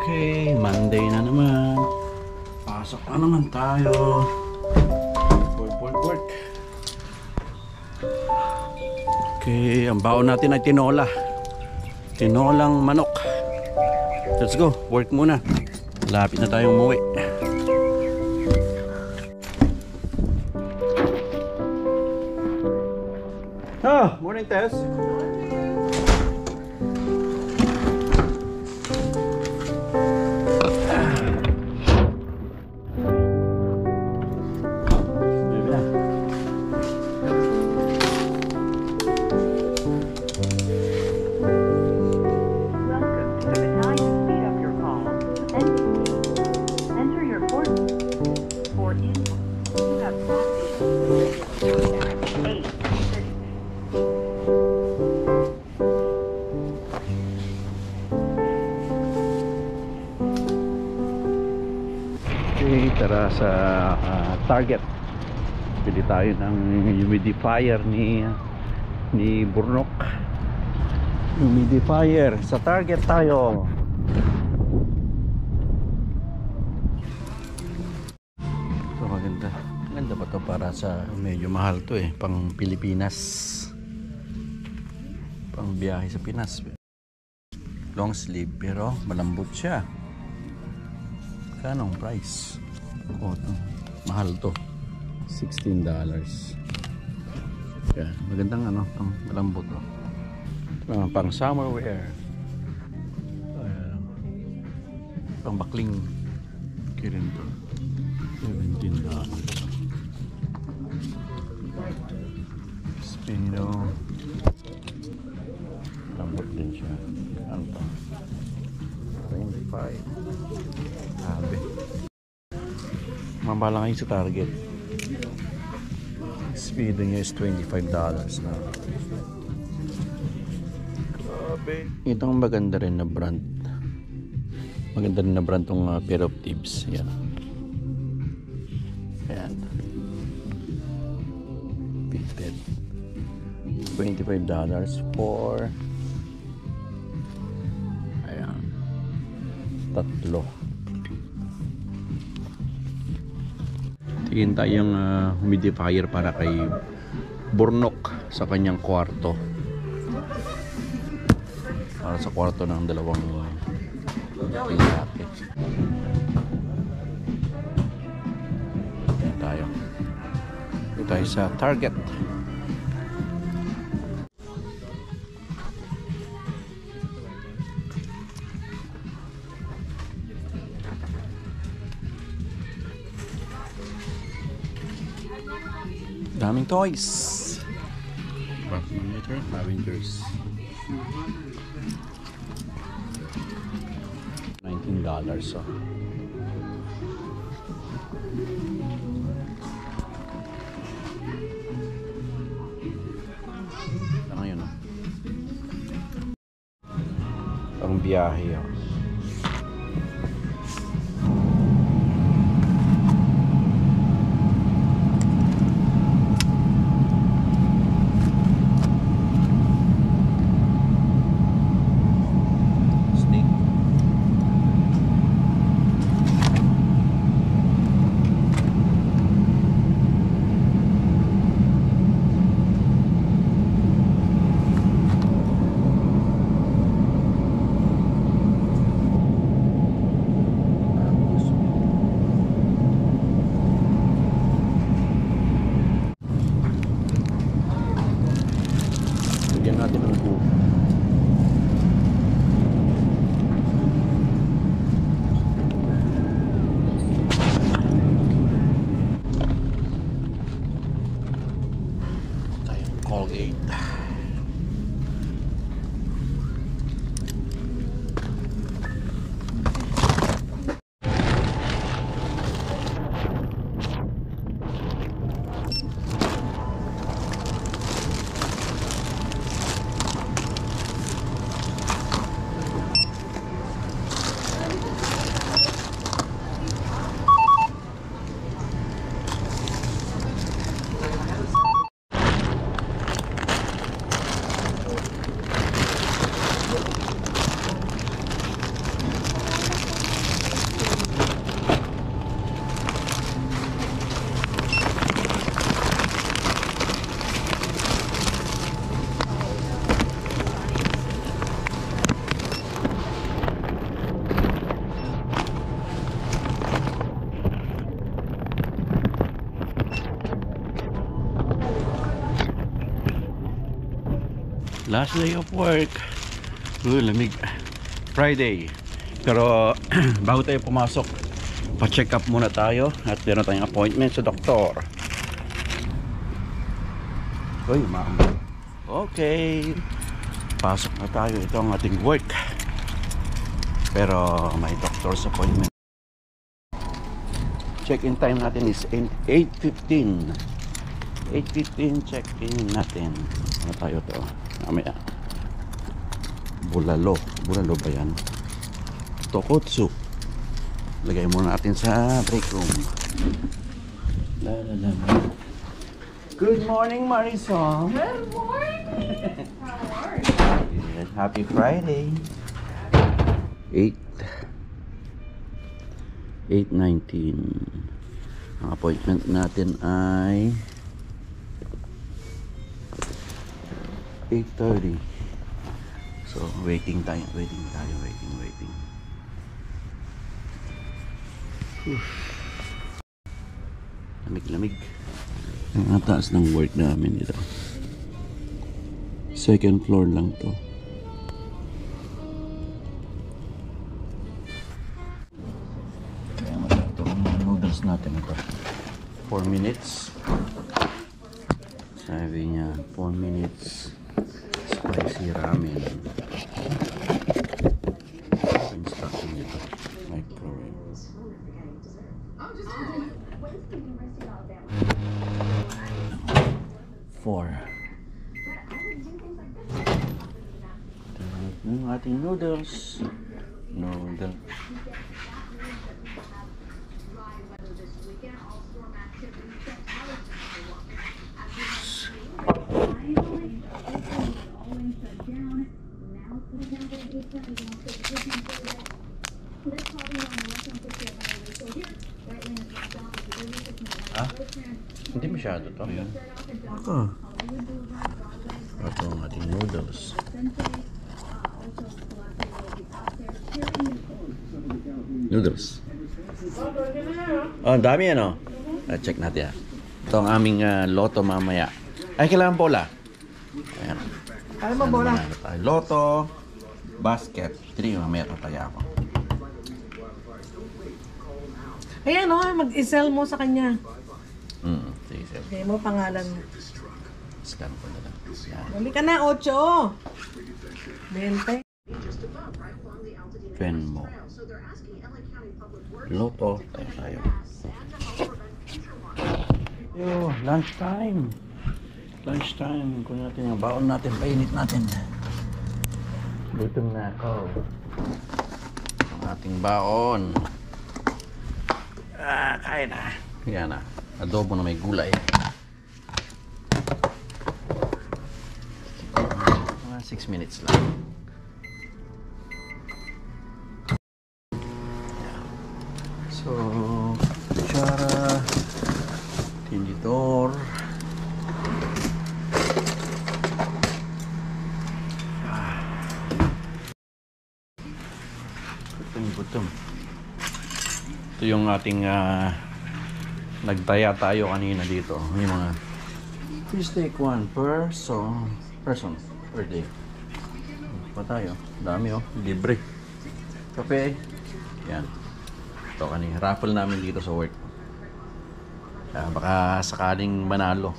Okay, Monday na naman. Pasok na naman tayo. Work. Okay, ang baon natin ay tinola. Tinolang manok. Let's go, work muna. Lapit na tayong umuwi. Morning, Tess. Tara sa Target, bili tayo ng humidifier ni Burnok. Humidifier sa Target tayo. So maganda ba to? Para sa medyo mahal to pang Pilipinas, pang biyahe sa Pinas. Long sleeve pero malambot siya. Kanong price? Mahal to, $16. Yan, magandang pang malambot to. Pang summer wear, pang bakling kirin to. $17. Spino, lambot din siya. Ano to? 25. Sabi mabala kayo sa Target. Speed niya is $25 na. Grabe. Itong maganda rin na brand. Maganda rin na brand tong pair of tips. Yan. Ayan. Fitted. $25 for ayan. Tatlo. Tingin tayong humidifier para kay Burnok sa kanyang kwarto. Para sa kwarto ng dalawang lalaki. Ito tayo sa Target. Daming toys. Thermometer, Avengers. $19 so. Ngayon ang biyahe Last day of work. Lamig. Friday. Pero bago tayo pumasok, pa-check up muna tayo at meron tayong appointment sa doktor. Uy, maambang. Okay. Pasok na tayo. Ito ang ating work. Pero may doctor's appointment. Check-in time natin is 8:15. 8:15 check-in natin. Ano tayo to? Mamaya. Bulalo. Bulalo ba yan? Tokotsu. Lagay muna natin sa break room. Good morning, Marisol. Good morning. How are you? Yes, happy Friday. 8:19. Ang appointment natin ay 8:30. So, waiting. Lamig. Ang taas ng work namin dito. Second floor lang to. Kaya ito ang noodles natin ito. 4 minutes. Sabi niya 4 minutes spicy ramen. Instruction nito. Microwave. 4. Yung ating noodles. Hindi masyado to. Ito ang ating noodles. Oh, ang dami ano? Check natin. Ito ang aming loto mamaya. Ay, kailangan bola. Ayan. Ano ba bola? Loto, basket. Tiri, mamaya tataya ako. Ayan o, mag-isell mo sa kanya. Sige, sir. Sige mo pangalan mo. Scan ko na lang. Yan. Bali ka na, 8. 20. Venmo. Loto. Tayo. Yo, lunchtime. Kung natin yung baon natin, painit natin. Gutom na ako. Ang ating baon. Kain na. Yan na. Adobo na may gulay. Mga 6 minutes lang. So, kutsara, tinidor. Gutom. Ito yung ating nagtaya tayo kanina dito. May mga fish steak 1 person per day. Pa tayo. Dami libre. Kape. Yan. Ito kanina. Raffle namin dito sa work. Baka sakaling manalo.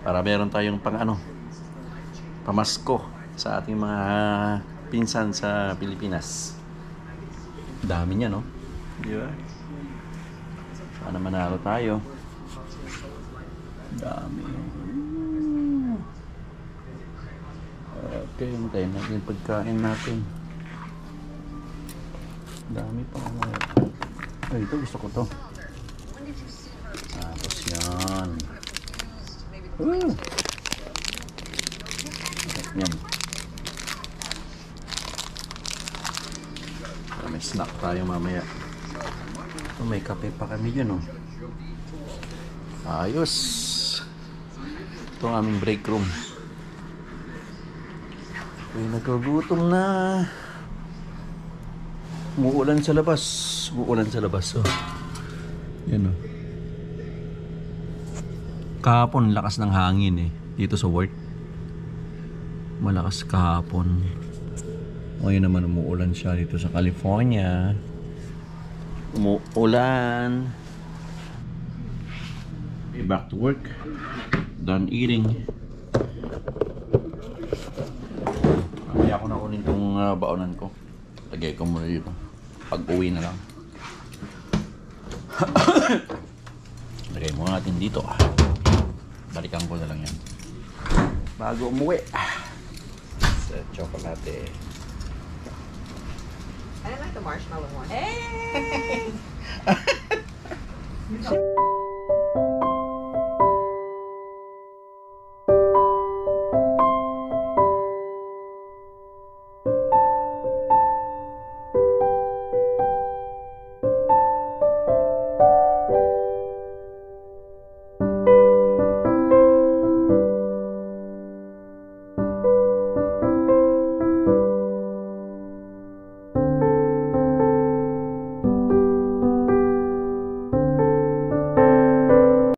Para meron tayong pamasko sa ating mga pinsan sa Pilipinas. Dami niya, no? Di ba? Sana manalo tayo. Dami. Okay, hintayin natin yung pagkain natin. Dami pa mga. Ay, ito gusto ko to. Tapos yan. Yan. May snack tayo mamaya. May kape pa kami dyan, oh. Ayos. Ito ang aming break room. May nagkagutom na. Umuulan sa labas. Oh. Yan, oh. Kahapon lakas ng hangin dito sa work. Malakas kahapon. Ngayon naman umuulan siya dito sa California. Umuulan. Okay, back to work. Done eating. Mamaya ako na kunin itong baonan ko. Lagay ko muna dito. Pag-uwi na lang. Lagay muna natin dito. Balikan ko na lang yan. Bago umuwi. Sa chocolate. I like the marshmallow one. Hey!